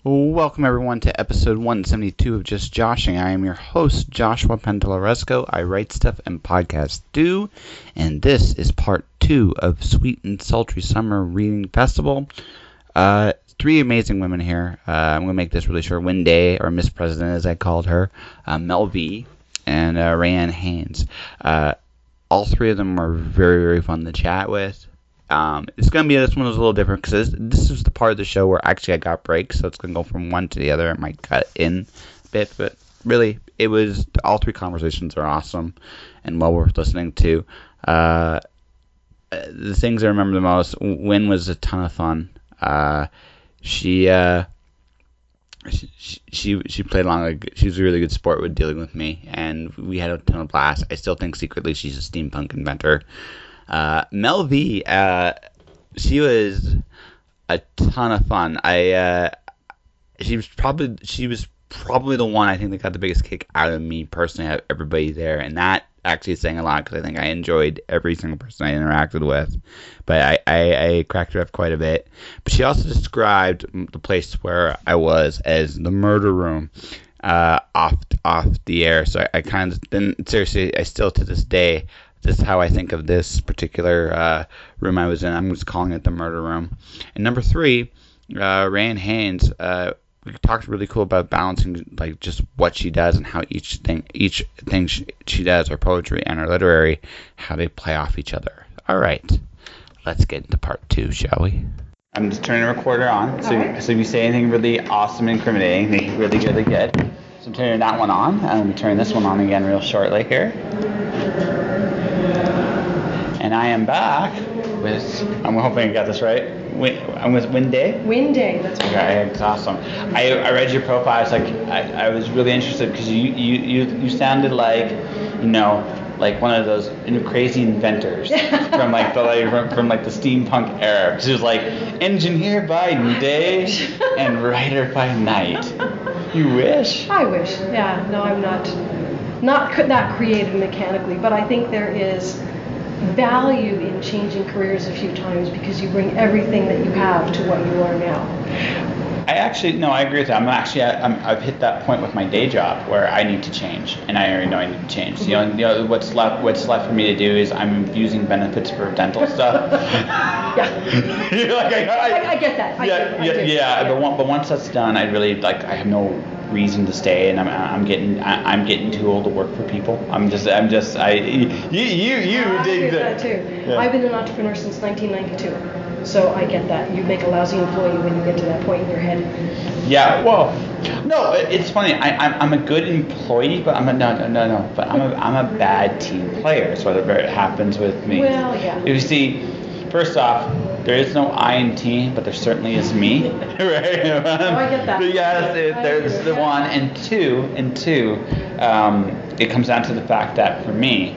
Welcome everyone to episode 172 of Just Joshing. I am your host, Joshua Pantellaresco. I write stuff and podcasts do, and this is part 2 of Sweet and Sultry Summer Reading Festival. 3 amazing women here. I'm going to make this really short. Wendy, or Miss President as I called her, Mel Vee, and Rayanne Haines. All 3 of them are very, very fun to chat with. It's going to be, this one was a little different because this is the part of the show where actually I got breaks, so it's going to go from one to the other. It might cut in a bit, but really, it was, all 3 conversations are awesome and well worth listening to. The things I remember the most, Win was a ton of fun. She played along, she was a really good sport with dealing with me, and we had a ton of blast. I still think secretly she's a steampunk inventor. Mel Vee, she was a ton of fun. She was probably the one I think that got the biggest kick out of me personally, out of everybody there, and that actually is saying a lot because I think I enjoyed every single person I interacted with. But I cracked her up quite a bit. But she also described the place where I was as the murder room. Off the air. So I kind of, then seriously, I still to this day, this is how I think of this particular room I was in. I'm just calling it the murder room. And number 3, Rayanne Haines, we talked really cool about balancing like just what she does and how each thing she does, her poetry and her literary, how they play off each other. All right, let's get into part 2, shall we? I'm just turning the recorder on, so if you say anything really awesome and incriminating, really good. So I'm turning that one on. I'm going to turn this one on again real shortly here. And I am back with, I'm hoping I got this right, I'm with Wendy. Wendy, that's right. Okay, it's awesome. I read your profile. I was like, I was really interested because you sounded like, like one of those crazy inventors from like the steampunk era. She was like engineer by day and writer by night. You wish? I wish. Yeah. No, I'm not creative mechanically, but I think there is value in changing careers a few times because you bring everything that you have to what you are now. I agree with that. I've hit that point with my day job where I need to change, and I already know I need to change. Mm-hmm. What's left for me to do is I'm using benefits for dental stuff. Yeah. You're like, I get that. But once that's done, I really I have no reason to stay, and I'm getting too old to work for people. You dig that too. Yeah. I've been an entrepreneur since 1992. So I get that. You make a lousy employee when you get to that point in your head. Yeah, well, no, it's funny. I'm a good employee, but I'm a bad team player. So whatever it happens with me. Well, yeah. You see, first off, there is no I in team, but there certainly is me. Right? I get that. But yes, there's the one, and two. It comes down to the fact that for me,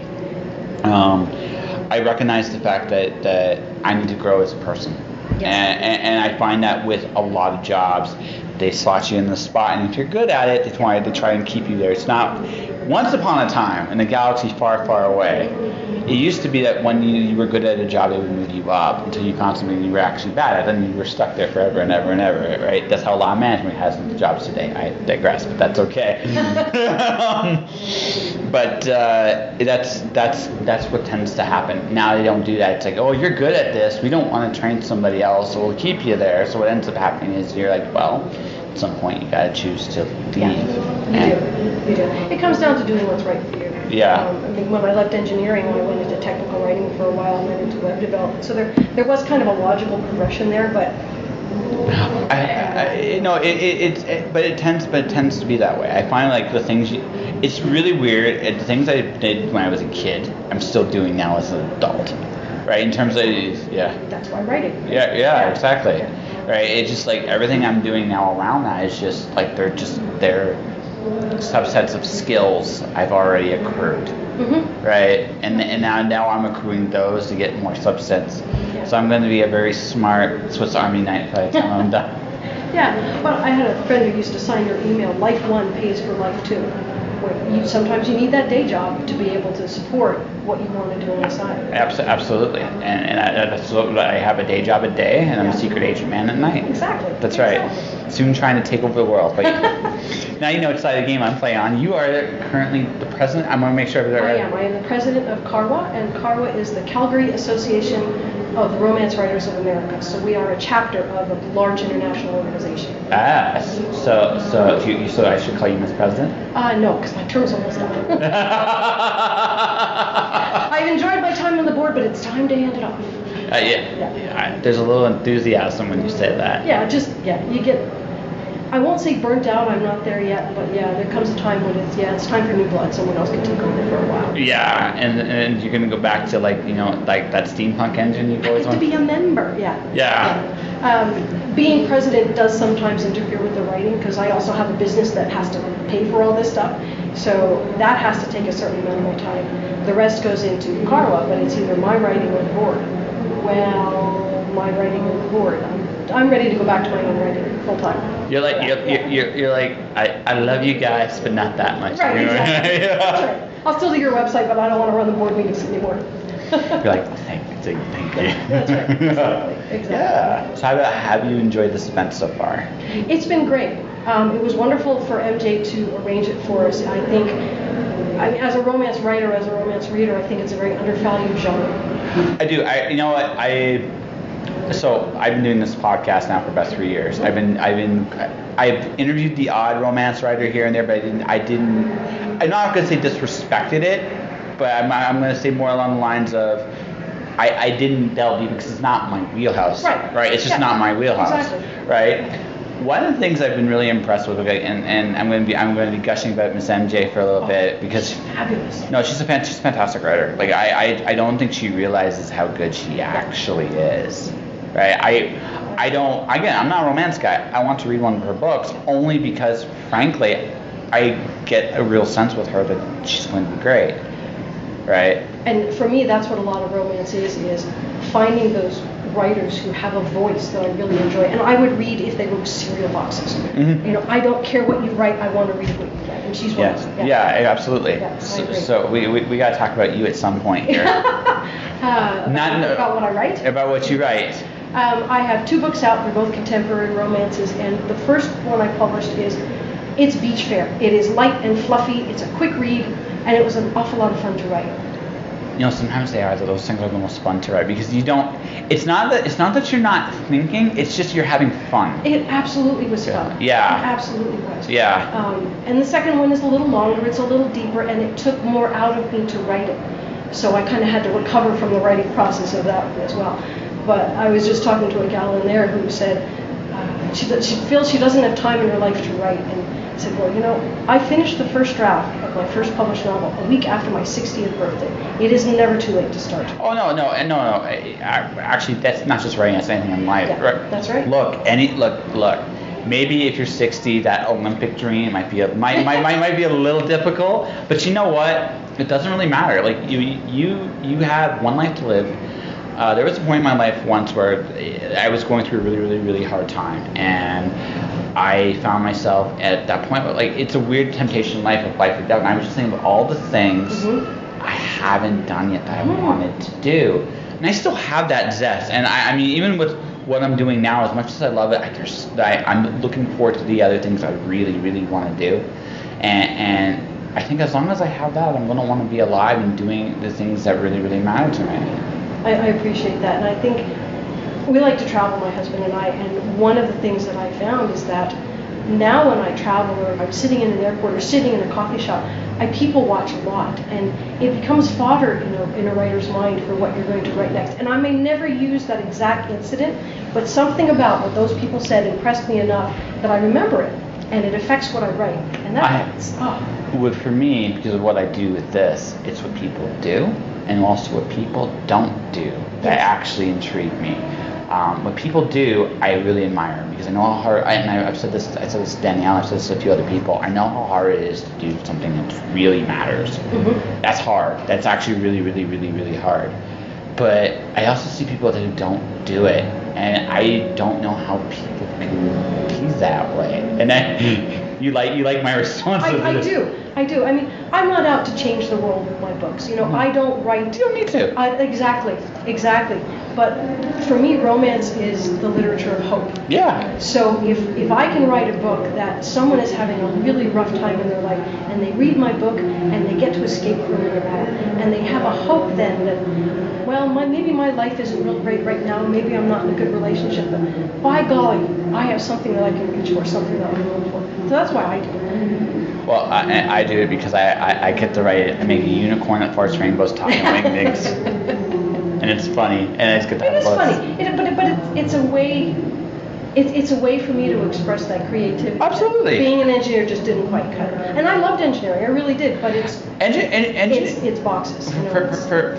I recognize the fact that I need to grow as a person. Yes. And I find that with a lot of jobs, they slot you in the spot, and if you're good at it, they try and keep you there. It's not, once upon a time, in a galaxy far, far away, it used to be that when you were good at a job, they would move you up until you found something you were actually bad at, and you were stuck there forever and ever and ever, right? That's how a lot of management has in the jobs today. I digress, but that's okay. But that's what tends to happen. Now they don't do that. It's like, oh, you're good at this. We don't want to train somebody else, so we'll keep you there. So what ends up happening is you're like, well, at some point you got to choose to leave. Yeah, you do. It comes down to doing what's right for you. Yeah. When I left engineering, I went into technical writing for a while and then into web development. So there was kind of a logical progression there, but but it tends to be that way. I find like the things it's really weird. The things I did when I was a kid, I'm still doing now as an adult, right? In terms of That's why writing. Yeah, exactly. Right. It's just like everything I'm doing now around that is just like they're subsets of skills I've already accrued. Mm-hmm. Right, and now I'm accruing those to get more substance. Yeah. So I'm going to be a very smart Swiss Army knife by the time I'm done. Yeah, well, I had a friend who used to sign your email, life 1 pays for life 2. Where sometimes you need that day job to be able to support what you want to do on the side. Absolutely, and I have a day job a day, and I'm a secret agent man at night. Exactly. That's right. soon trying to take over the world. But now you know which side of the game I'm playing on. You are currently the president. I'm going to make sure I am. I am the president of CARWA, and CARWA is the Calgary Association of the Romance Writers of America. So we are a chapter of a large international organization. So I should call you Ms. President? No, because my term's almost up. I've enjoyed my time on the board, but it's time to hand it off. There's a little enthusiasm when you say that. You get, I won't say burnt out, I'm not there yet, but there comes a time when it's time for new blood, someone else can take over for a while. Yeah, and you're going to go back to like that steampunk engine you've always wanted? To be a member, being president does sometimes interfere with the writing, because I also have a business that has to pay for all this stuff, so that has to take a certain amount of my time. The rest goes into CARWA, but it's either my writing or the board. Well, my writing or the board. I'm ready to go back to my own writing full time. You're like I love you guys, but not that much. Right, exactly. That's right. I'll still do your website, but I don't want to run the board meetings anymore. You're like, thank you. That's right. Exactly. Yeah. So how have you enjoyed this event so far? It's been great. It was wonderful for MJ to arrange it for us. I mean, as a romance writer, as a romance reader, I think it's a very undervalued genre. I do. You know what? So I've been doing this podcast now for about 3 years. I've interviewed the odd romance writer here and there, but I'm not going to say disrespected it, but I'm going to say more along the lines of I didn't delve deep because it's not my wheelhouse. Right. It's just not my wheelhouse. Exactly. Right. One of the things I've been really impressed with, and I'm going to be gushing about Miss MJ for a little bit because she's fabulous. No, she's a fantastic writer. Like I don't think she realizes how good she actually is. Right. I'm not a romance guy. I want to read one of her books only because, frankly, I get a real sense with her that she's going to be great. Right. And for me, that's what a lot of romance is finding those writers who have a voice that I really enjoy. And I would read if they wrote cereal boxes. Mm-hmm. I don't care what you write, I want to read what you write. And she's one of them. Yeah, absolutely. Yeah, so we got to talk about you at some point here. About what I write? About what you write. I have 2 books out. They're both contemporary romances. And the first one I published it's beach fair. It is light and fluffy. It's a quick read. And it was an awful lot of fun to write. Sometimes they are. Those things are the most fun to write because you don't. It's not that you're not thinking. It's just you're having fun. It absolutely was fun. Yeah. It absolutely was. Yeah. And the second one is a little longer. It's a little deeper, and it took more out of me to write it. So I kind of had to recover from the writing process of that as well. But I was just talking to a gal in there who said she feels she doesn't have time in her life to write, and I said, well, I finished the first draft of my first published novel a week after my 60th birthday. It is never too late to start. Oh, no. Actually, that's not just writing, that's anything in life. Yeah, that's right. Look. Maybe if you're 60, that Olympic dream might be a little difficult, but you know what? It doesn't really matter. Like, you have one life to live. There was a point in my life once where I was going through a really, really, really hard time, and I found myself at that point, like, it's a weird temptation in life of life or death, and I was just thinking of all the things I haven't done yet that I wanted to do, and I still have that zest, and I mean, even with what I'm doing now, as much as I love it, I'm looking forward to the other things I really, really want to do, and I think as long as I have that, I'm going to want to be alive and doing the things that really, really matter to me. I appreciate that, and I think we like to travel, my husband and I, and one of the things that I found is that now when I travel or I'm sitting in an airport or sitting in a coffee shop, I people watch a lot, and it becomes fodder in a writer's mind for what you're going to write next. And I may never use that exact incident, but something about what those people said impressed me enough that I remember it, and it affects what I write. And for me, because of what I do with this, it's what people do, and also what people don't do that actually intrigue me. What people do, I really admire, because I know how hard. I've said this. I said this to Danielle. I've said this to a few other people. I know how hard it is to do something that really matters. Mm-hmm. That's hard. That's actually really, really, really, really hard. But I also see people that don't do it, and I don't know how people can be that way. And then you like my response. I do. I mean, I'm not out to change the world with my books. I don't write. You don't need to. Exactly. But for me, romance is the literature of hope. Yeah. So if I can write a book that someone is having a really rough time in their life, and they read my book and they get to escape from it all, and they have a hope then that, well, maybe my life isn't real great right now, maybe I'm not in a good relationship, but by golly, I have something that I can reach for, something that I can look for. So that's why I do it. Well, I do it because I get to write it. I make a unicorn that farts rainbows talking wingdings. And it's funny, and it's good to have It is books. funny, but it's a way. It's a way for me to express that creativity. Absolutely. Being an engineer just didn't quite cut it, and I loved engineering. I really did, but it's boxes. You know,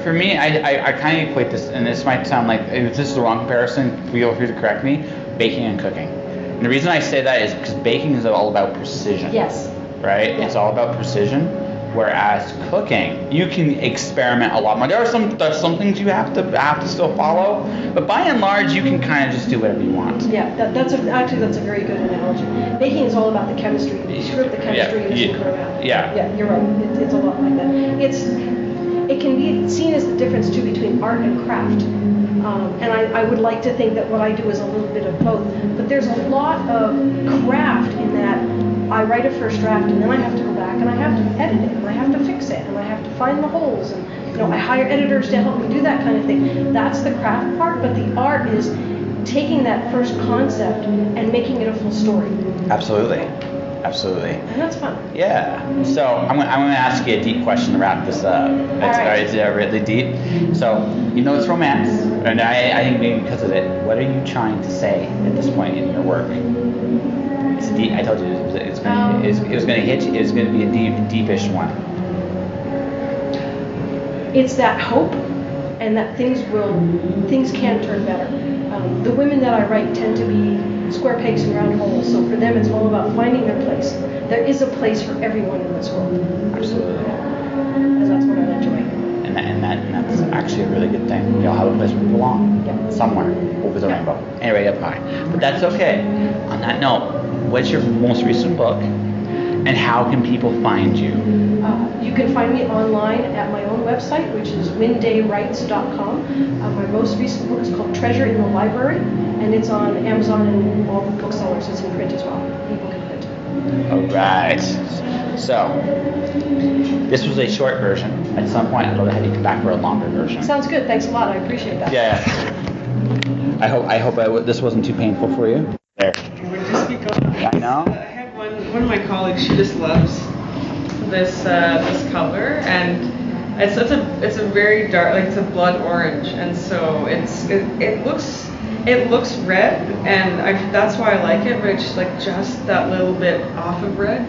for me, I kind of equate this, and this might sound like if this is the wrong comparison, feel free to correct me. Baking and cooking. And the reason I say that is because baking is all about precision. Yes. Right. Yeah. It's all about precision. Whereas cooking, you can experiment a lot more. There's some things you have to still follow, but by and large, you can kind of just do whatever you want. Yeah, that's a very good analogy. Baking is all about the chemistry. You screw up the chemistry, and it's going out. Yeah. Yeah, you're right. It's a lot like that. It can be seen as the difference too between art and craft. And I would like to think that what I do is a little bit of both. But there's a lot of craft in that. I write a first draft and then I have to go back and I have to edit it and I have to fix it and I have to find the holes and I hire editors to help me do that kind of thing. That's the craft part, but the art is taking that first concept and making it a full story. Absolutely. And that's fun. Yeah. So I'm going to ask you a deep question to wrap this up. It's really deep. So it's romance, and I think maybe because of it. What are you trying to say at this point in your work? It's deep. I told you it was going to hit you. It was going to be a deepish one. It's that hope, and that things can turn better. The women that I write tend to be square pegs and round holes. So for them, it's all about finding their place. There is a place for everyone in this world. Absolutely. And that's what I enjoy. And that's actually a really good thing. You'll have a place where you belong. Yeah. Somewhere over the rainbow. Anyway, up high. But that's okay. On that note, what's your most recent book, and how can people find you? You can find me online at my own website, which is windaywrites.com. My most recent book is called Treasure in the Library, and it's on Amazon and all the booksellers. It's in print as well, ebook and print. All right. So, this was a short version. At some point, I'd love to have you come back for a longer version. Sounds good. Thanks a lot. I appreciate that. Yeah. I hope this wasn't too painful for you. There. It would just be gone. I know. I have one of my colleagues. She just loves this color, and it's a very dark, like it's a blood orange, and so it looks red, and that's why I like it. But it's like just that little bit off of red,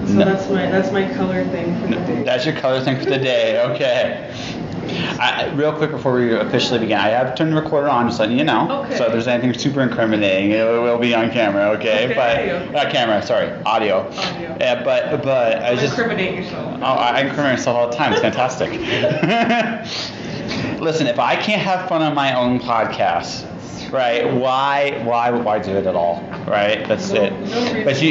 So No. that's my color thing for the day. That's your color thing for the day. Okay. Real quick before we officially begin, I have turned the recorder on, just letting you know. Okay. So if there's anything super incriminating, it will be on camera, okay? But not camera, sorry, audio. Audio. Yeah, but I was just. Incriminate yourself. Oh, I incriminate myself all the time. It's fantastic. Listen, if I can't have fun on my own podcast, right? Why do it at all? Right? That's it.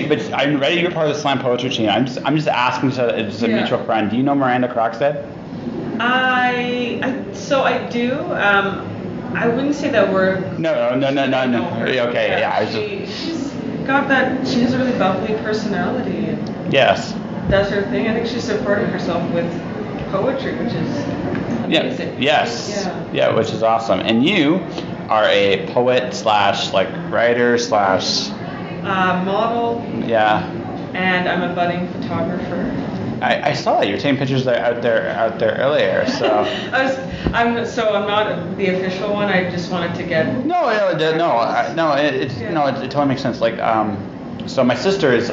But I'm ready. You're part of the slam poetry team. I'm just asking as a mutual friend. Do you know Miranda Crockstead? I do. I wouldn't say that we're. No. Okay, yeah. She's got that. She has a really bubbly personality and Yes. does her thing. I think she's supporting herself with poetry, which is amazing. Yes. Yeah, which is awesome. And you are a poet / writer / model. Yeah. And I'm a budding photographer. I saw that you were taking pictures out there earlier. So. I'm not the official one. I just wanted to get. It totally makes sense. So my sister is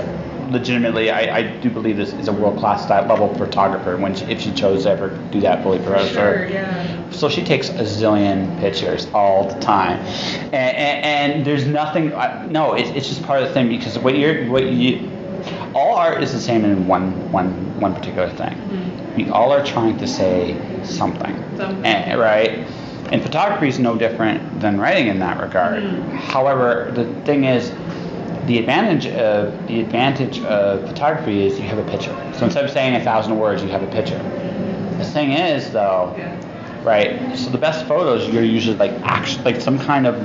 legitimately, I do believe this is a world-class level photographer if she chose to ever do that fully for us. Sure, yeah. So she takes a zillion pictures all the time, and there's nothing. It's just part of the thing because all art is the same in one particular thing. Mm-hmm. We all are trying to say something. Right? And photography is no different than writing in that regard. Mm-hmm. However, the thing is, the advantage of photography is you have a picture. So instead of saying 1,000 words, you have a picture. The thing is, though, right? So the best photos, you're usually like action, like some kind of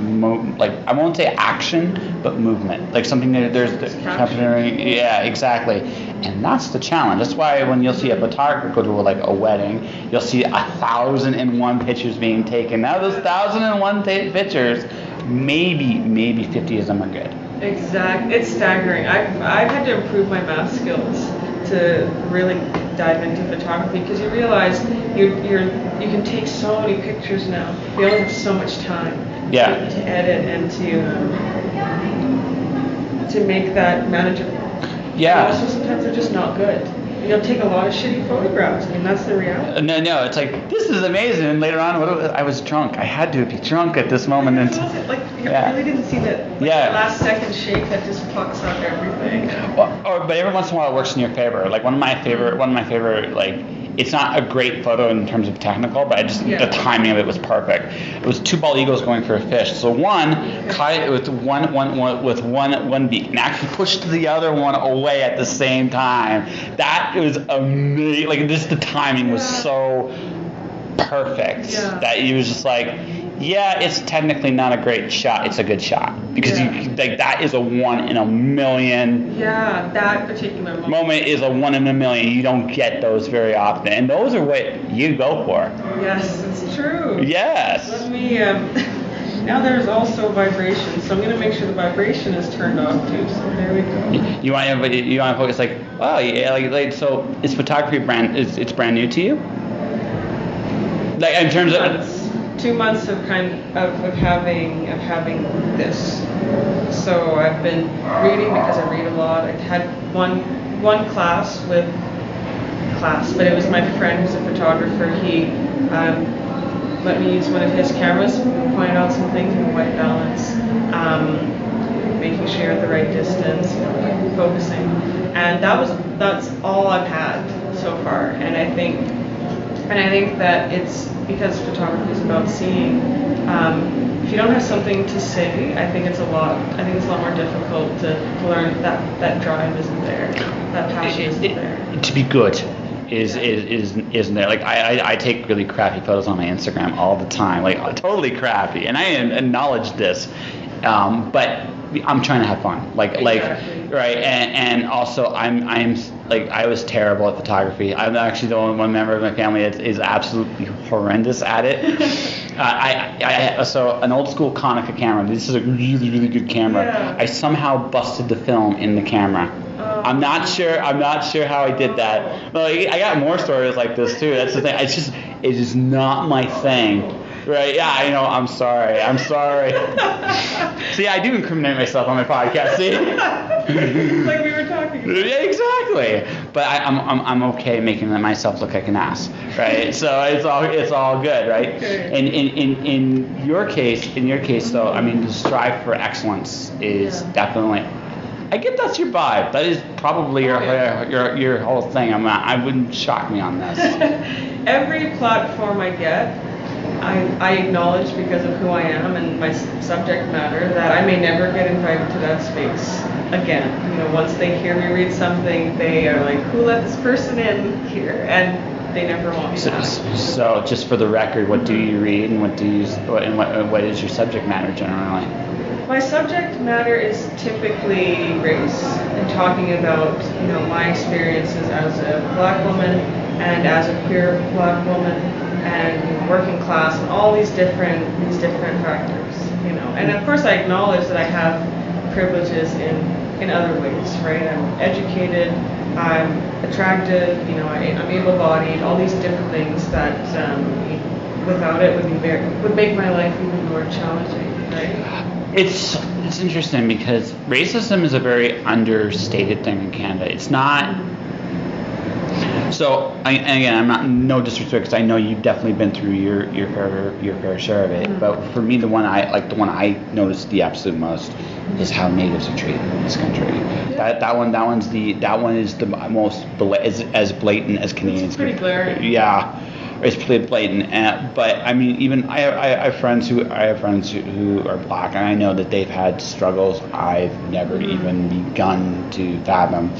like I won't say action, but movement, like something that there's happening. Yeah, exactly. And that's the challenge. That's why when you'll see a photographer go to like a wedding, you'll see 1,001 pictures being taken. Now those 1,001 pictures, maybe 50 of them are good. Exactly. It's staggering. I've had to improve my math skills to really dive into photography because you realize you can take so many pictures now. You only have so much time to edit and to make that manageable. Yeah. And also sometimes they're just not good. You'll take a lot of shitty photographs. I mean, that's the reality. No, it's like, this is amazing. And later on, I was drunk. I had to be drunk at this moment. Like, you really didn't see that last second shake that just fucks up everything. But every once in a while it works in your favor. Like one of my favorite, like, it's not a great photo in terms of technical, but the timing of it was perfect. It was two bald eagles going for a fish. So one caught it with one beak and actually pushed the other one away at the same time. That was amazing. Like just the timing was so perfect that you was just like, yeah, it's technically not a great shot. It's a good shot because that is a 1 in a million. Yeah, that particular moment is a 1 in a million. You don't get those very often, and those are what you go for. Yes, it's true. Yes. Let me. Now there's also vibration, so I'm gonna make sure the vibration is turned off too. So there we go. You want to focus like, oh yeah, like so. Is photography it's brand new to you? Like in terms of. 2 months of having this. So I've been reading because I read a lot. I had one class, but it was my friend who's a photographer. He let me use one of his cameras, point out some things in white balance, making sure you're at the right distance, like focusing, and that's all I've had so far. And I think that it's because photography is about seeing. If you don't have something to say, I think it's a lot more difficult to learn that drive isn't there, that passion isn't there. To be good isn't there. Like I take really crappy photos on my Instagram all the time, like totally crappy, and I acknowledge this, but I'm trying to have fun, like right, and also I'm like I was terrible at photography. I'm actually the only one member of my family that is absolutely horrendous at it. So an old school Konica camera. This is a really good camera. Yeah. I somehow busted the film in the camera. Oh. I'm not sure how I did that. But I got more stories like this too. That's the thing. It is not my thing. Right, yeah, I know, I'm sorry. See, I do incriminate myself on my podcast, see? Like we were talking about. Yeah, exactly. But I'm okay making myself look like an ass, right? So it's all good, right? Okay. And in your case though, I mean, the strive for excellence is definitely, I get that's your vibe. That is probably your whole thing. I wouldn't shock me on this. Every platform I get, I acknowledge because of who I am and my subject matter that I may never get invited to that space again. You know, once they hear me read something, they are like, "Who let this person in here?" And they never want me back. So, just for the record, what do you read, and what is your subject matter generally? My subject matter is typically race and talking about my experiences as a black woman and as a queer black woman and working class and all these different factors, and of course I acknowledge that I have privileges in other ways, right? I'm educated, I'm attractive, I'm able-bodied, all these different things that without it would make my life even more challenging, right? It's interesting because racism is a very understated thing in Canada. It's not. So again, I'm not no disrespect because I know you've definitely been through your fair share of it. But for me, the one I noticed the absolute most is how natives are treated in this country. Yeah. That one is the most as blatant as Canadians. It's pretty glaring. Yeah. It's pretty blatant, but I mean, even I have friends who are black, and I know that they've had struggles I've never even begun to fathom,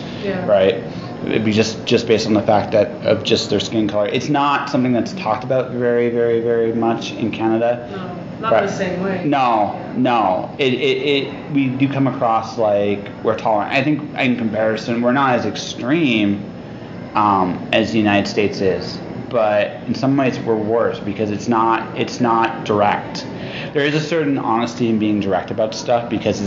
right? It'd be just based on the fact that of just their skin color. It's not something that's talked about very, very, very much in Canada. No, not the same way. No. We do come across like we're tolerant. I think in comparison, we're not as extreme as the United States is, but in some ways we're worse because it's not direct. There is a certain honesty in being direct about stuff because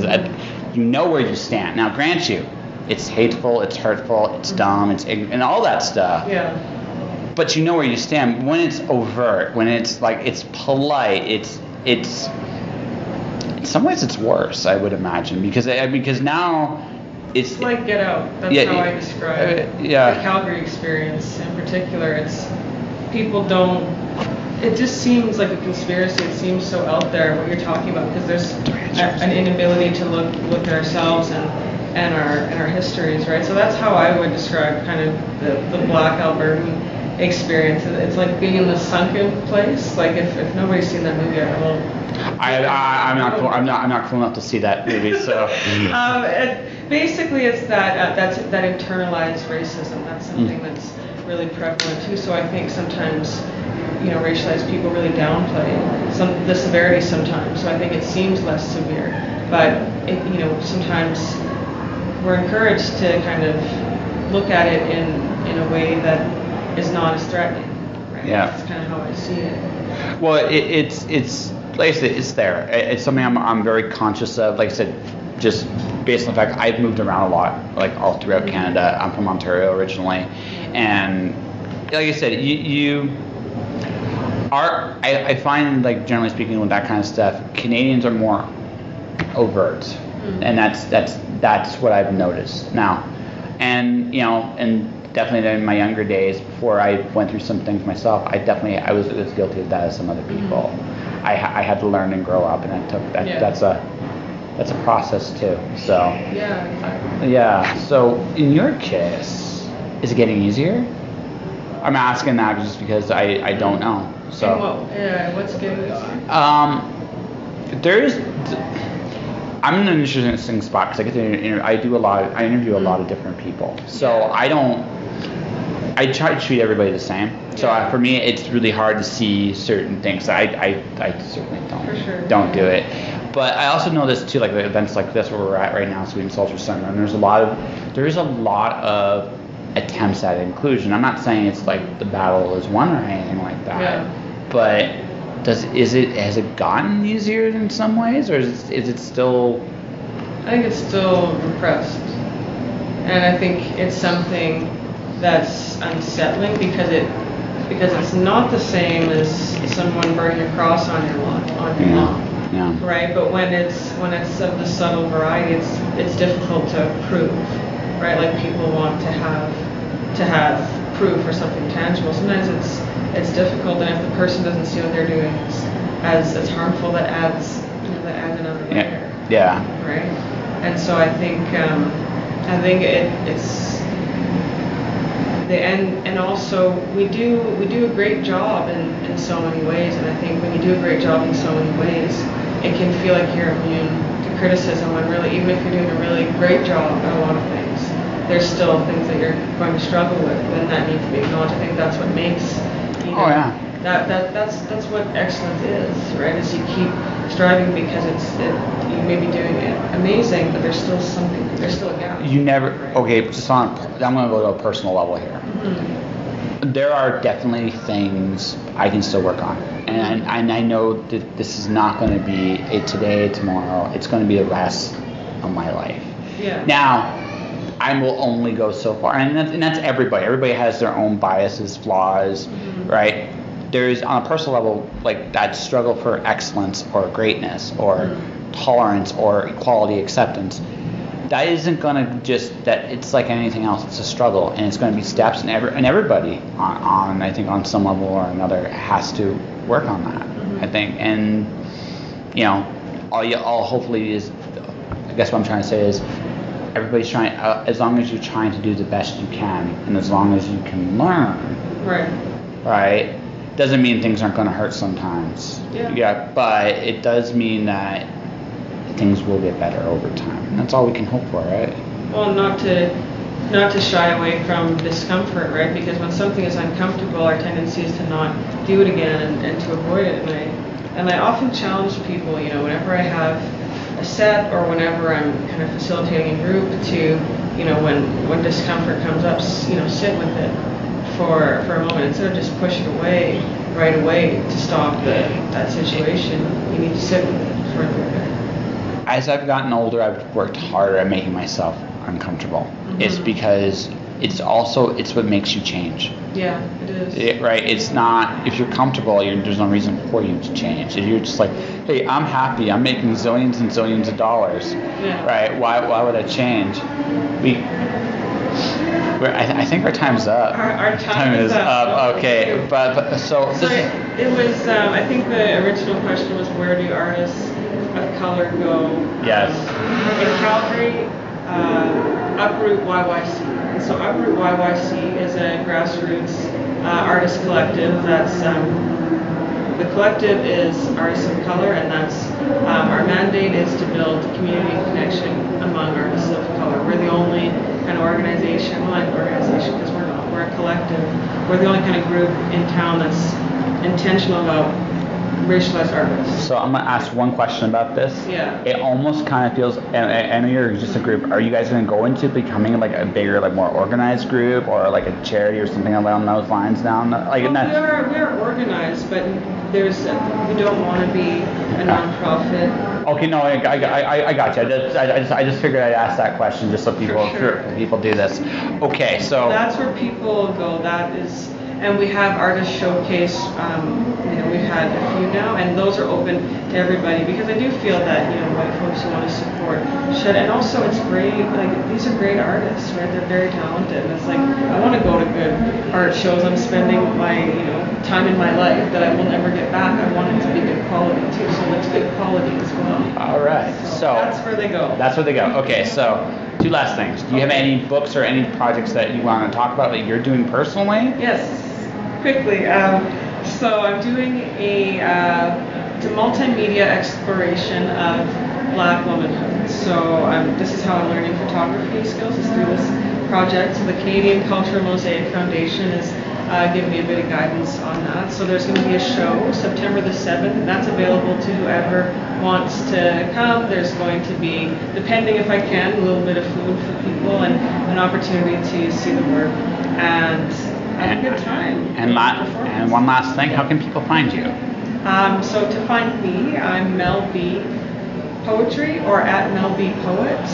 you know where you stand. Now, grant you, it's hateful, it's hurtful, it's dumb, it's ignorant, and all that stuff. Yeah. But you know where you stand. When it's overt, when it's like it's polite, it's in some ways it's worse, I would imagine, because now it's like Get Out. That's how I describe the Calgary experience in particular. It's people don't. It just seems like a conspiracy. It seems so out there what you're talking about because there's an inability to look at ourselves and our histories, right? So that's how I would describe kind of the Black Albertan experience. It's like being in the sunken place. Like if nobody's seen that movie, I will. I'm not cool enough to see that movie. So. Basically, it's that internalized racism. That's something that's really prevalent too. So I think sometimes, racialized people really downplay the severity sometimes. So I think it seems less severe, but sometimes we're encouraged to kind of look at it in a way that is not as threatening. Right? Yeah. That's kind of how I see it. Well, it's like I said, it's there. It's something I'm very conscious of. Like I said, just based on the fact I've moved around a lot, like all throughout Canada. I'm from Ontario originally, and like I said, I find, like, generally speaking with that kind of stuff, Canadians are more overt, and that's what I've noticed now, and and definitely in my younger days before I went through some things myself, I was as guilty of that as some other people. I had to learn and grow up, and I took that. Yeah. That's a process too. So Yeah, exactly. yeah. So in your case, is it getting easier? I'm asking that just because I don't know. So What's getting easier? I'm in an interesting spot because I get to I interview a lot of different people. So I try to treat everybody the same. So for me, it's really hard to see certain things. I certainly don't do it. But I also know this too, like the events like this where we're at right now, Sweden Sultry Summer, and there is a lot of attempts at inclusion. I'm not saying it's like the battle is won or anything like that, but has it gotten easier in some ways, or is it still? I think it's still repressed, and I think it's something that's unsettling because it's not the same as someone burning a cross on your lawn. Yeah. Right, but when it's of the subtle variety, it's difficult to prove, right? Like people want to have proof or something tangible. Sometimes it's difficult, and if the person doesn't see what they're doing as harmful, that adds another layer. Yeah. Right, and so I think it's the and also we do a great job in so many ways, and I think when you do a great job in so many ways, it can feel like you're immune to criticism, when really, even if you're doing a really great job at a lot of things, there's still things that you're going to struggle with, and that needs to be acknowledged. I think that's what makes that's what excellence is, right? Is you keep striving because you may be doing it amazing, but there's still a gap. You never, right? okay, I'm going to go to a personal level here. Mm-hmm. There are definitely things I can still work on. And I know that this is not going to be a today, tomorrow. It's going to be the rest of my life. Yeah. Now, I will only go so far. And that's everybody. Everybody has their own biases, flaws, right? There's, on a personal level, like that struggle for excellence or greatness or tolerance or equality, acceptance. That isn't going to it's like anything else. It's a struggle, and it's going to be steps, and everybody on I think on some level or another has to work on that. I think, and all hopefully is, I guess what I'm trying to say is, everybody's trying, as long as you're trying to do the best you can, and as long as you can learn, right, doesn't mean things aren't going to hurt sometimes. Yeah, but it does mean that things will get better over time. And that's all we can hope for, right? Well, not to not to shy away from discomfort, right? Because when something is uncomfortable, our tendency is to not do it again and to avoid it. And I often challenge people, whenever I have a set or whenever I'm kind of facilitating a group to, when discomfort comes up, sit with it for a moment instead of just push it away right away to stop that situation. You need to sit with it for a little bit. As I've gotten older, I've worked harder at making myself uncomfortable. Mm-hmm. It's because it's what makes you change. Yeah, it is. Right? It's not, if you're comfortable, there's no reason for you to change. If you're just like, hey, I'm happy, I'm making zillions and zillions of dollars, right? Why would I change? I think our time's up. Our time is up. Okay, but so it was. I think the original question was, where do artists of color go? Yes. In Calgary, Uproot YYC. And so Uproot YYC is a grassroots artist collective. That's the collective is artists of color, and that's our mandate is to build community and connection among artists of color. We're the only kind of organization, well, not an organization because we're not, we're a collective. We're the only kind of group in town that's intentional about racialized artists. So I'm gonna ask one question about this. Yeah. It almost kind of feels, and I know you're just a group. Are you guys gonna go into becoming like a bigger, like more organized group, or like a charity or something along those lines down? Like we are organized, but we don't want to be a nonprofit. Okay, no, I got you. I just figured I'd ask that question just so people do this. Okay, so that's where people go. That is. And we have artist showcase, we've had a few now, and those are open to everybody because I do feel that, white folks who want to support should. And also it's great, like these are great artists, right? They're very talented. And it's like, I want to go to good art shows. I'm spending my, time in my life that I will never get back. I want it to be good quality too, so let's good quality as well. All right, so that's where they go. That's where they go. Okay, so two last things. Do you have any books or any projects that you want to talk about that you're doing personally? Yes. Quickly, so I'm doing it's a multimedia exploration of Black womanhood. So this is how I'm learning photography skills, is through this project. So the Canadian Cultural Mosaic Foundation is giving me a bit of guidance on that. So there's going to be a show September the 7th, and that's available to whoever wants to come. There's going to be, depending if I can, a little bit of food for people and an opportunity to see the work. And have a good time. And one last thing, how can people find you? So to find me, I'm Mel Vee Poetry or at Mel Vee Poet.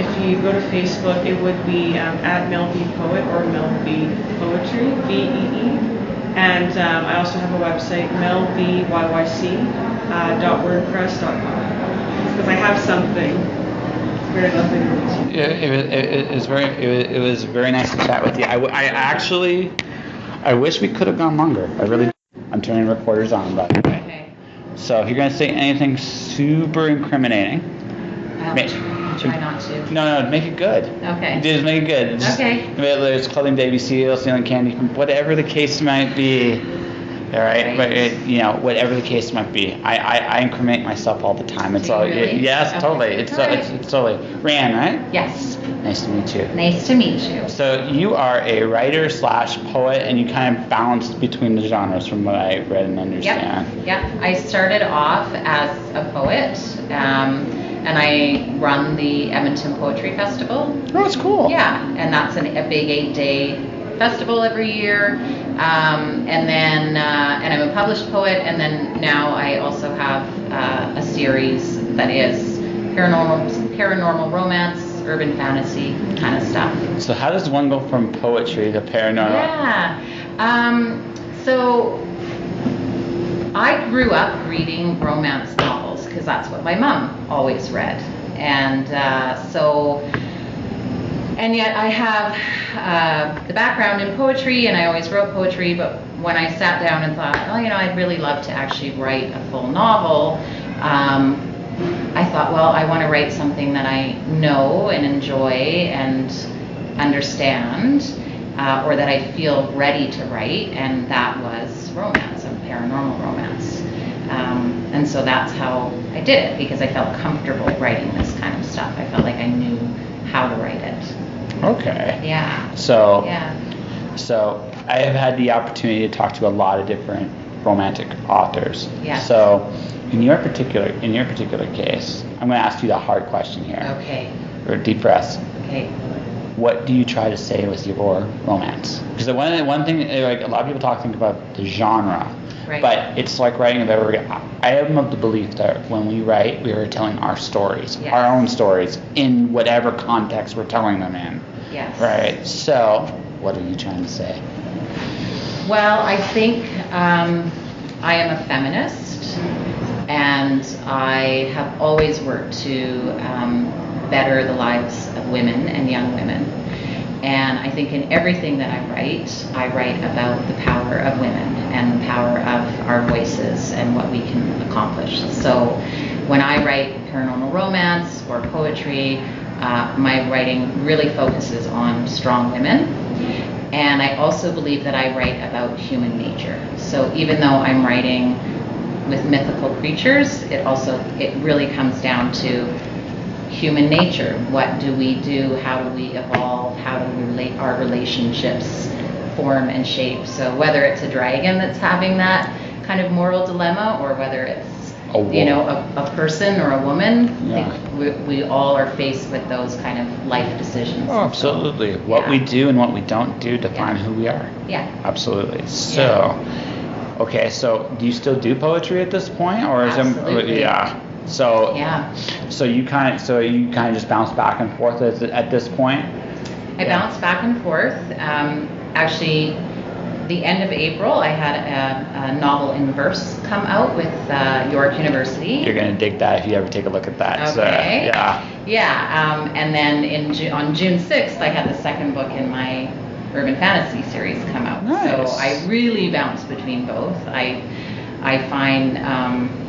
If you go to Facebook, it would be at Mel Vee Poet or Mel Vee Poetry, VEE. And I also have a website, melvyc.wordpress.com, because I have something. Very lovely. It was very nice to chat with you. I wish we could have gone longer. I really. I'm turning recorders on, by the way. Okay. So if you're gonna say anything super incriminating, try not to. No, make it good. Okay. Just make it good. Okay. Whether it's clothing baby seal, stealing candy, whatever the case might be. All right, but whatever the case might be, I incriminate myself all the time. It's all really? yes, Okay. totally. It's totally. Rayanne, right? Yes. Nice to meet you. Nice to meet you. So you are a writer / poet, and you kind of balanced between the genres, from what I read and understand. Yep. I started off as a poet, and I run the Edmonton Poetry Festival. Oh, that's cool. Yeah, and that's a big 8-day festival every year, and I'm a published poet, and then now I also have a series that is paranormal romance, urban fantasy kind of stuff. So how does one go from poetry to paranormal? Yeah, so I grew up reading romance novels because that's what my mom always read, and and yet I have the background in poetry, and I always wrote poetry, but when I sat down and thought, I'd really love to actually write a full novel, I thought, I want to write something that I know and enjoy and understand, or that I feel ready to write, and that was romance, and paranormal romance. And so that's how I did it, because I felt comfortable writing this kind of stuff. I felt like I knew how to write it. Okay. Yeah. So, Yeah. so I have had the opportunity to talk to a lot of different romantic authors. Yes. So, in your particular case, I'm going to ask you the hard question here. Okay. Or deep breaths. Okay. What do you try to say with your romance? Because the one thing, like a lot of people think about the genre, Right. but it's like writing about. I am of the belief that when we write, we are telling our stories, Yes. our own stories, in whatever context we're telling them in. Yes. Right. So, what are you trying to say? Well, I think I am a feminist, and I have always worked to better the lives of women and young women. And I think in everything that I write about the power of women and the power of our voices and what we can accomplish. So when I write paranormal romance or poetry, my writing really focuses on strong women. And I also believe that I write about human nature. So even though I'm writing with mythical creatures, it really comes down to human nature. What do we do? How do we evolve? How do we relate our relationships form and shape? So whether it's a dragon that's having that kind of moral dilemma, or whether it's a person or a woman, Yeah. I think we all are faced with those kind of life decisions. Oh, absolutely. What we do and what we don't do define who we are. Yeah. Absolutely. So, okay. So, do you still do poetry at this point, or is Absolutely. it? Yeah. So. Yeah. So you kind of just bounce back and forth at this point. I bounce back and forth. Actually, the end of April, I had a novel in verse come out with York University. You're gonna dig that if you ever take a look at that. Okay. So, yeah. Yeah. And then on June 6th, I had the second book in my urban fantasy series come out. Nice. So I really bounce between both. I find,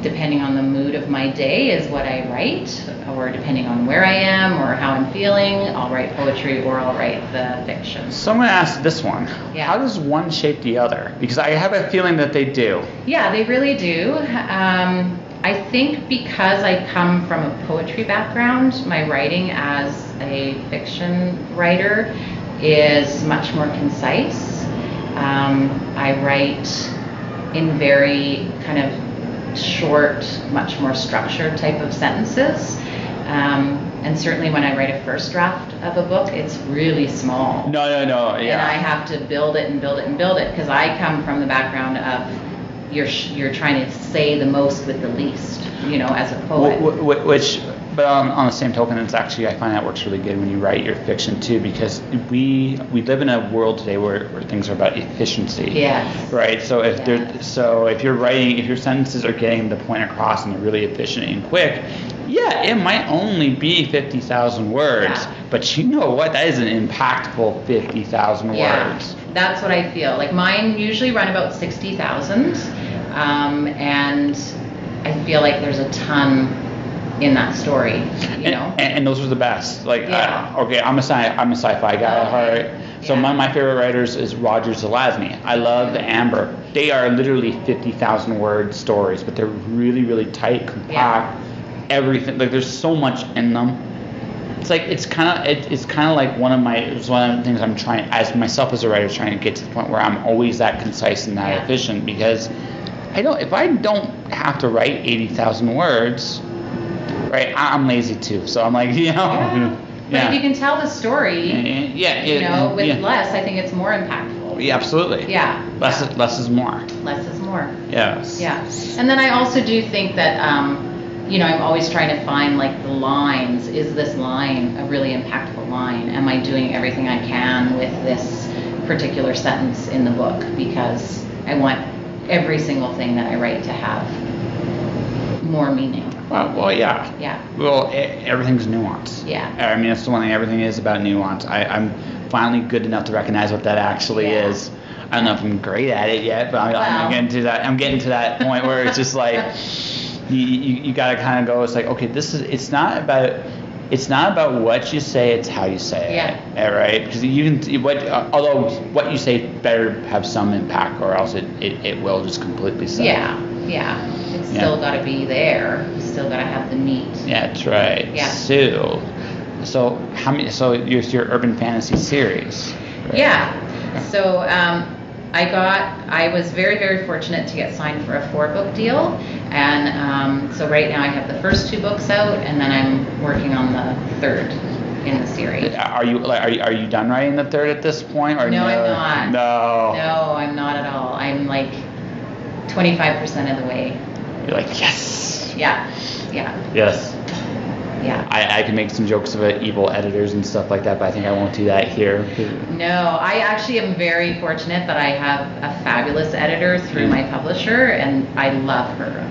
depending on the mood of my day is what I write, or depending on where I am or how I'm feeling, I'll write poetry or I'll write the fiction. So I'm gonna ask this one. Yeah. How does one shape the other? Because I have a feeling that they do. Yeah, they really do. I think because I come from a poetry background, my writing as a fiction writer is much more concise. I write in very kind of short, much more structured type of sentences. And certainly when I write a first draft of a book, it's really small. No, yeah. And I have to build it and build it and build it, because I come from the background of you're trying to say the most with the least, as a poet. But on the same token, it's actually, I find that works really good when you write your fiction too, because we live in a world today where things are about efficiency. Yes. Right. So if if your sentences are getting the point across and they're really efficient and quick, yeah, it might only be 50,000 words, Yeah. but you know what? That is an impactful 50,000 Yeah, words. that's what I feel. Like mine usually run about 60,000, and I feel like there's a ton in that story, And those are the best. Like, Yeah. I'm a sci-fi guy at heart. So Yeah. my favorite writers is Roger Zelazny. I love Amber. They are literally 50,000 word stories, but they're really, really tight, compact. Everything, like there's so much in them. It's kind of like one of the things I'm trying, as myself as a writer, trying to get to the point where I'm always that concise and that efficient, because if I don't have to write 80,000 words, right, I'm lazy too. So I'm like, But if you can tell the story, with yeah. less, I think it's more impactful. Yeah, absolutely. Yeah. Less is more. Less is more. Yes. Yeah. And then I also do think that, I'm always trying to find like the lines. Is this line a really impactful line? Am I doing everything I can with this particular sentence in the book? Because I want every single thing that I write to have more meaning. Well, yeah. Yeah. Well, everything's nuance. Yeah. I mean, that's the one thing. Everything is about nuance. I'm finally good enough to recognize what that actually is. I don't know if I'm great at it yet, but I'm getting to that. I'm getting to that point where it's just like you got to kind of go. It's like, okay, it's not about what you say. It's how you say it. Yeah. Right. Because although what you say better have some impact, or else it will just completely suck. Yeah. It's still got to be there. Still got to have the meat. Yeah, that's right. Yeah. So, So how many? So your urban fantasy series. Right? Yeah. So I was very, very fortunate to get signed for a 4-book deal, and so right now I have the first 2 books out, and then I'm working on the 3rd in the series. Are you done writing the 3rd at this point, or No, I'm not. No. No, I'm not at all. I'm like 25% of the way. You're like, yes. Yeah. Yes. Yeah. I can make some jokes about evil editors and stuff like that, but I think I won't do that here. No, I actually am very fortunate that I have a fabulous editor through my publisher, and I love her.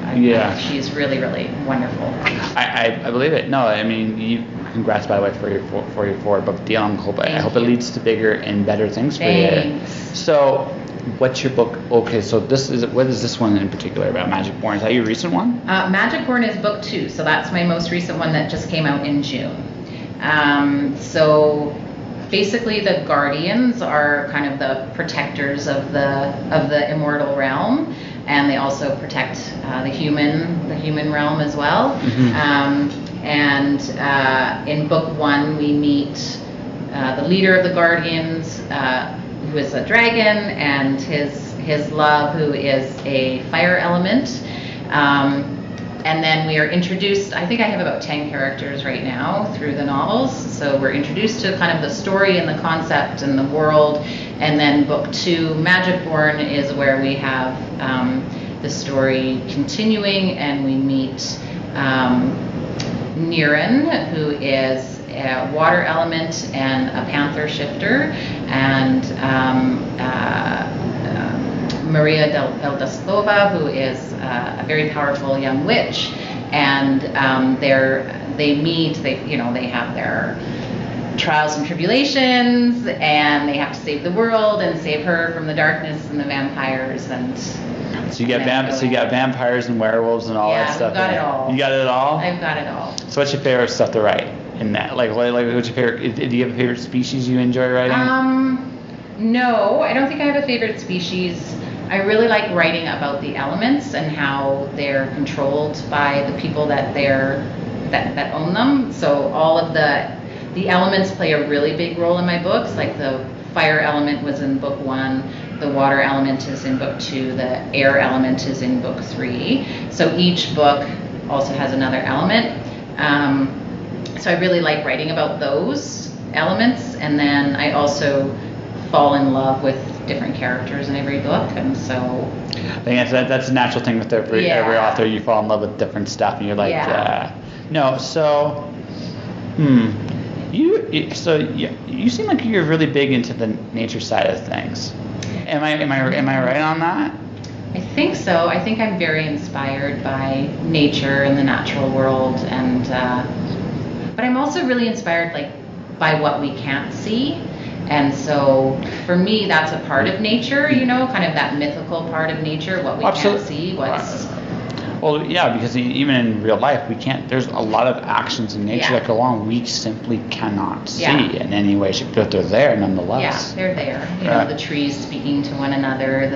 She's really, really wonderful. I believe it. No, I mean, congrats by the way for your 4-book deal. I hope it leads to bigger and better things for you. So, what's your book? Okay, so what is this one in particular about? Magic Born? Is that your recent one? Magic Born is book 2, so that's my most recent one that just came out in June. So basically, the Guardians are kind of the protectors of the immortal realm, and they also protect the human realm as well. And in book 1, we meet the leader of the Guardians, who is a dragon, and his love, who is a fire element. And then we are introduced, I think I have about 10 characters right now through the novels. So we're introduced to kind of the story and the concept and the world. And then book 2, Magic Born, is where we have the story continuing, and we meet Niren, who is a water element and a panther shifter, and Maria Eldaskova, who is a very powerful young witch, and they have their trials and tribulations, and they have to save the world and save her from the darkness and the vampires. And so you got vampires and werewolves and all that stuff. Yeah, got it all. You got it all? I've got it all. So what's your favorite stuff to write in that? Like what's your favorite? Do you have a favorite species you enjoy writing? No, I don't think I have a favorite species. I really like writing about the elements and how they're controlled by the people that own them. So all of the elements play a really big role in my books. Like the fire element was in book 1, the water element is in book 2, the air element is in book 3. So each book also has another element. So I really like writing about those elements, and then I also fall in love with different characters in every book, and so I think that's a natural thing with every author. You fall in love with different stuff, and you're like, no. So, you seem like you're really big into the nature side of things. Am I right on that? I think so. I think I'm very inspired by nature and the natural world, and but I'm also really inspired by what we can't see. And so for me, that's a part of nature, kind of that mythical part of nature, what we can't see, Well, yeah, because even in real life, there's a lot of actions in nature that go on we simply cannot see in any way, but they're there nonetheless. Yeah, they're there. The trees speaking to one another,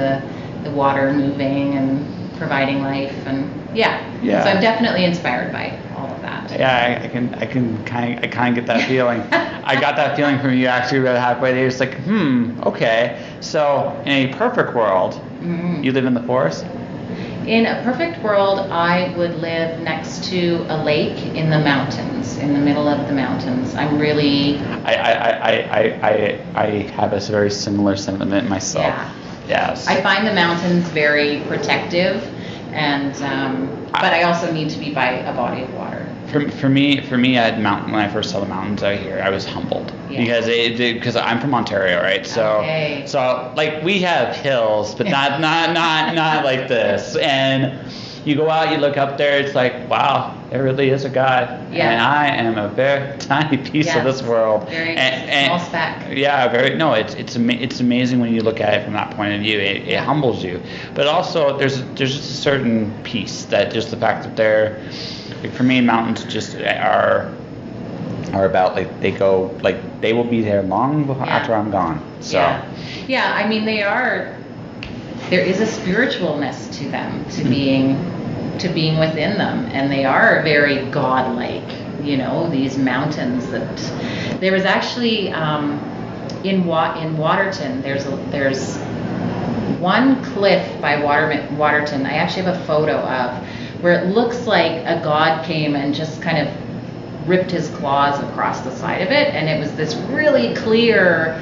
the water moving and providing life, and So I'm definitely inspired by all of that. Yeah, I kind of get that feeling. I got that feeling from you actually about halfway there. It's like, okay. So in a perfect world, you live in the forest? In a perfect world, I would live next to a lake in the mountains, in the middle of the mountains. I'm really... I have a very similar sentiment myself. Yeah. Yes. I find the mountains very protective, and but I also need to be by a body of water. For me, when I first saw the mountains out here, I was humbled because I'm from Ontario, right? So like we have hills, but not like this. And you go out, you look up there, it's like, wow, there really is a God, and I am a very tiny piece of this world. Very small speck. Yeah, very. No, it's amazing when you look at it from that point of view. It humbles you, but also there's just a certain peace that just the fact that they're. For me, mountains just are about they will be there long after I'm gone. So I mean they are. There is a spiritualness to them, to being within them, and they are very godlike these mountains that there was actually in Waterton. There's one cliff by Waterton. I actually have a photo of where it looks like a god came and just kind of ripped his claws across the side of it, and it was this really clear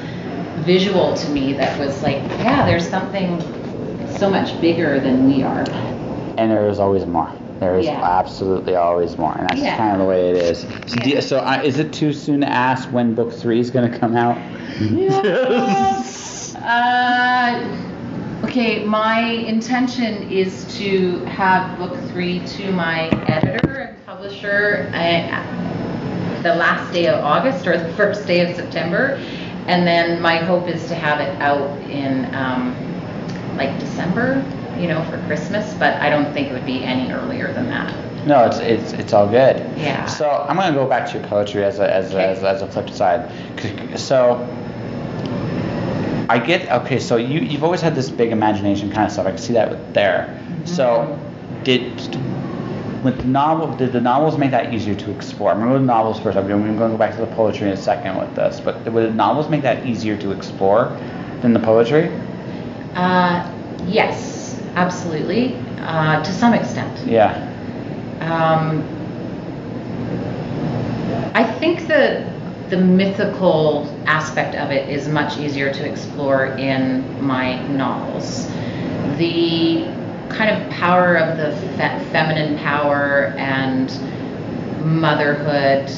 visual to me that was like, yeah, there's something so much bigger than we are. And there is always more. There is Yeah. absolutely always more, and that's Yeah. kind of the way it is. So, Yeah. is it too soon to ask when book 3 is going to come out? Okay, my intention is to have book 3 to my editor and publisher the last day of August or the first day of September, and then my hope is to have it out in like December, for Christmas, but I don't think it would be any earlier than that. No, it's all good. Yeah. So I'm going to go back to your poetry as a flip side. So I get, okay, so you've always had this big imagination kind of stuff. I can see that there. Mm-hmm. So did the novels make that easier to explore? I'm going to go to novels first. I'm going to go back to the poetry in a second with this. But would the novels make that easier to explore than the poetry? Yes, absolutely, to some extent. Yeah. I think the mythical aspect of it is much easier to explore in my novels. The kind of power of the feminine power and motherhood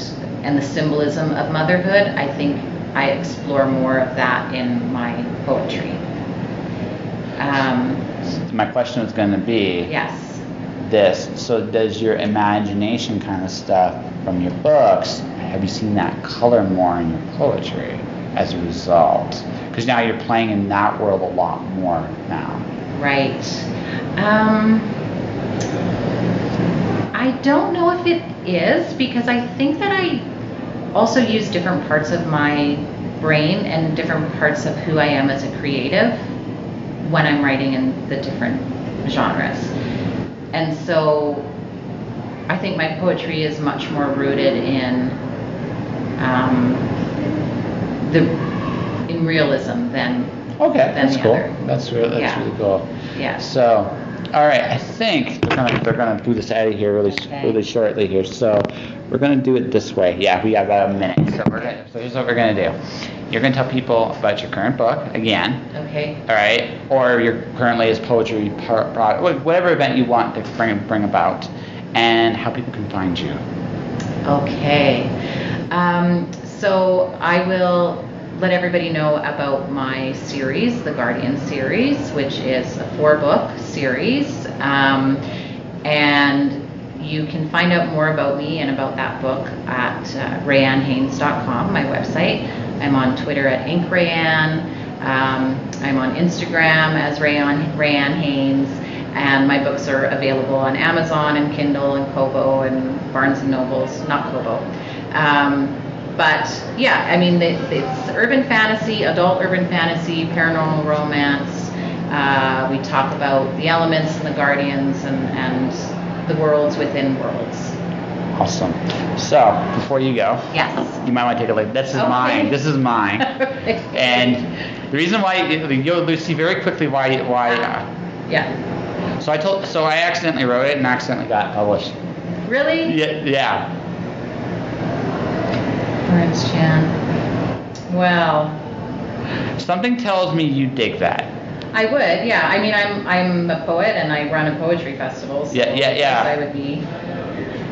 and the symbolism of motherhood, I think I explore more of that in my poetry. My question is going to be Yes. this. So does your imagination kind of stuff from your books, have you seen that color more in your poetry as a result? Because now you're playing in that world a lot more now. Right. I don't know if it is, because I think that I also use different parts of my brain and different parts of who I am as a creative when I'm writing in the different genres. And so I think my poetry is much more rooted in realism than That's the cool. other. That's really cool. Yeah. So, all right, I think they're gonna do this out of here really shortly here. So we're gonna do it this way. Yeah, we have about a minute. So here's what we're gonna do. You're gonna tell people about your current book again. Okay. All right, or your current latest poetry product, whatever event you want to bring about, and how people can find you. Okay. So I will let everybody know about my series, the Guardian series, which is a 4-book series. And you can find out more about me and about that book at RayanneHaines.com, my website. I'm on Twitter at InkRayanne. I'm on Instagram as Rayanne Haines. And my books are available on Amazon and Kindle and Kobo and Barnes and Nobles, not Kobo. But yeah, I mean, it's urban fantasy, adult urban fantasy, paranormal romance. We talk about the elements and the guardians and the worlds within worlds. Awesome. So before you go, Yes. you might want to take a look. This is mine. This is mine. And the reason why you'll see very quickly why. Yeah. So I accidentally wrote it and accidentally got published. Really? Yeah. Lawrence Chan. Well, Something tells me you dig that. I would, yeah. I mean, I'm a poet and I run a poetry festival. So Yeah. I would be.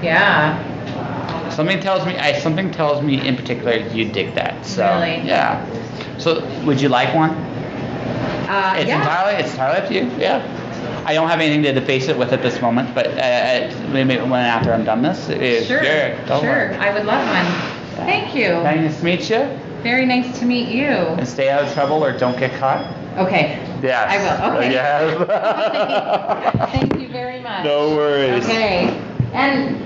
Yeah. Something tells me in particular you dig that. So Really? yeah. So would you like one? It's Yeah. entirely up to you. Yeah. I don't have anything to deface it with at this moment, but maybe when after I'm done this. Sure. Sure. I would love one. Thank you. Nice to meet you. Very nice to meet you. And stay out of trouble or don't get caught. Okay. Yes. I will. Okay. Yes. Thank you very much. No worries. Okay. And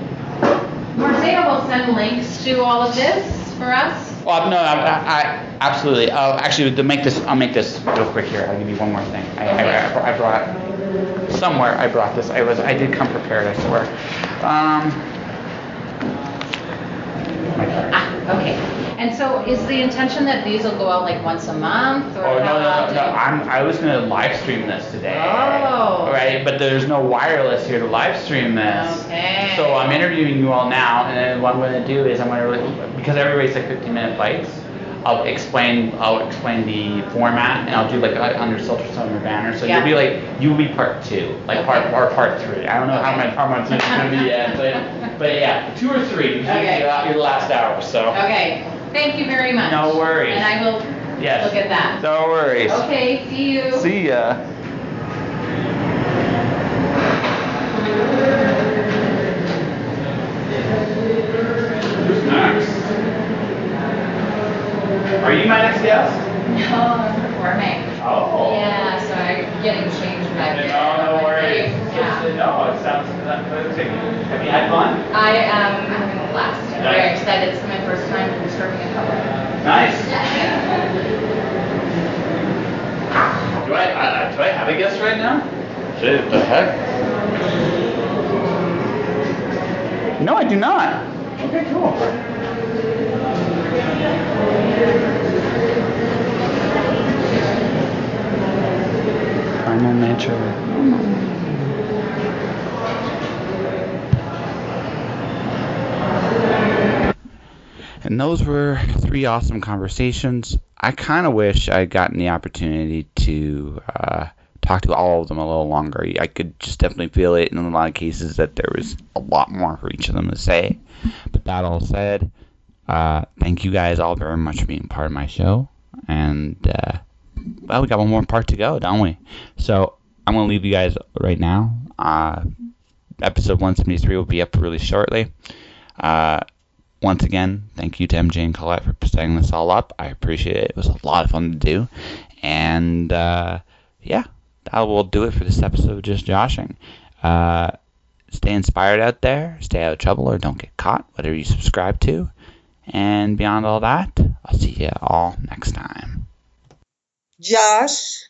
Marcelo will send links to all of this for us. Well, no, I absolutely. Actually, I'll make this real quick here. I'll give you one more thing. I brought somewhere. I brought this. I did come prepared. I swear. Okay. And so is the intention that these will go out like once a month? Or Oh, how no. often? I was going to live stream this today. Oh. Right, but there's no wireless here to live stream this. Okay. So I'm interviewing you all now, and then what I'm going to do is because everybody's like 15-minute bites, I'll explain the format, and I'll do like under Sultry Summer banner. So Yeah. you'll be part 2, like Okay. part 3. I don't know how much it's going to be yet, but yeah, 2 or 3. Because Okay. you're the last hour. So. Okay. Thank you very much. No worries. And I will Yes. look at that. No worries. Okay. See you. See ya. Who's next? Are you my next guest? No, I'm performing. Oh. Yeah, so I'm getting changed back there. No worries. Yeah. No, it sounds good. Have you had fun? I am having a blast. I'm Nice. very excited. It's my first time constructing a cover. Nice. Yeah. Do I have a guest right now? Shit, what the heck? No, I do not. Okay, cool. Primal nature. And those were 3 awesome conversations. I kind of wish I'd gotten the opportunity to talk to all of them a little longer. I could just definitely feel it in a lot of cases that there was a lot more for each of them to say. But that all said, thank you guys all very much for being part of my show. And, well, we got one more part to go, don't we? So I'm going to leave you guys right now. Episode 173 will be up really shortly. Once again, thank you to MJ and Colette for setting this all up. I appreciate it. It was a lot of fun to do. And, yeah, that will do it for this episode of Just Joshing. Stay inspired out there. Stay out of trouble or don't get caught, whatever you subscribe to. And beyond all that, I'll see you all next time. Josh.